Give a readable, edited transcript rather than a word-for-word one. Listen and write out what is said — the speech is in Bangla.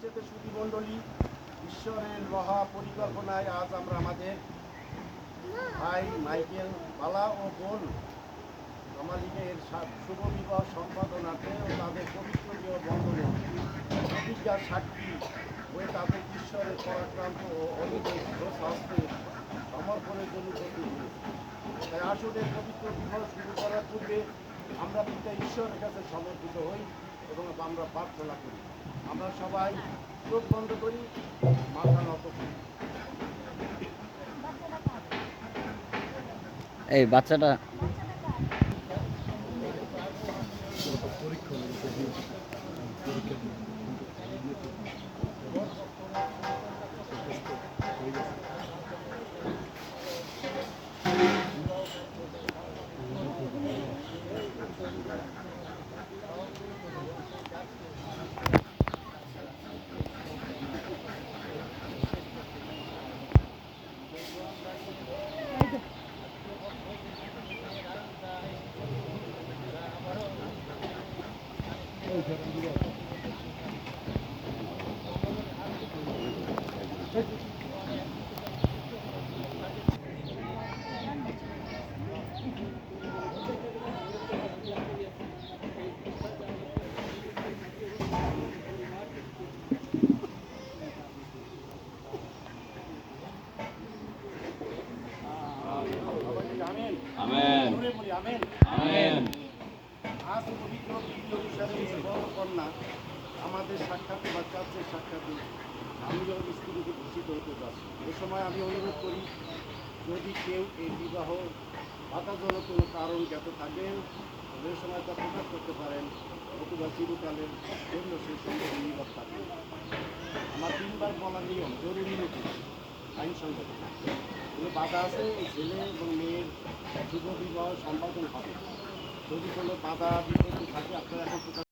প্রতিষ্ঠিত সুধীমণ্ডলী, ঈশ্বরের মহা পরিকল্পনায় আজ আমরা আমাদের ভাই মাইকেল বালা ও বোন আমালিকের শুভ বিবাহ সম্পাদনার্থে ও তাদের পবিত্র বন্ধনে প্রতিজ্ঞার সাক্ষী হয়ে তাদের ঈশ্বরের পরাক্রান্ত ও অনিবেশ হস্তে সমর্পণের জন্য প্রস্তুত হয়েছে। তাই আসলে পবিত্র বিবাহ শুরু করার পূর্বে আমরা পিতা ঈশ্বরের কাছে সমর্পিত হই এবং আমরা প্রার্থনা করি। আমরা সবাই চোখ বন্ধ করি, মাথা নত করি। এই বাচ্চাটা আমেন। আজ পবিত্র কন্যা আমাদের সাক্ষাৎ বা চার্চের সাক্ষাৎে আমি যখন স্ত্রীকে ভূষিত হতে পারছি, এ সময় আমি অনুরোধ করি, যদি কেউ এই বিবাহ বাধাজনক কোনো কারণ জ্ঞাত থাকে যে সময় তা প্রকাশ করতে পারেন, অথবা চিরকালের জন্য সেই সঙ্গে নীরব থাকবে। আমার 3 বার বলা নিয়ম জরুরি নোটিশ আইনসঙ্গত। কোনো বাধা আছে, ছেলে এবং মেয়ের শুভ বিবাহ সম্পাদন হবে। যদি কোনো বাধা বিপত্তি থাকে আপনারা এখন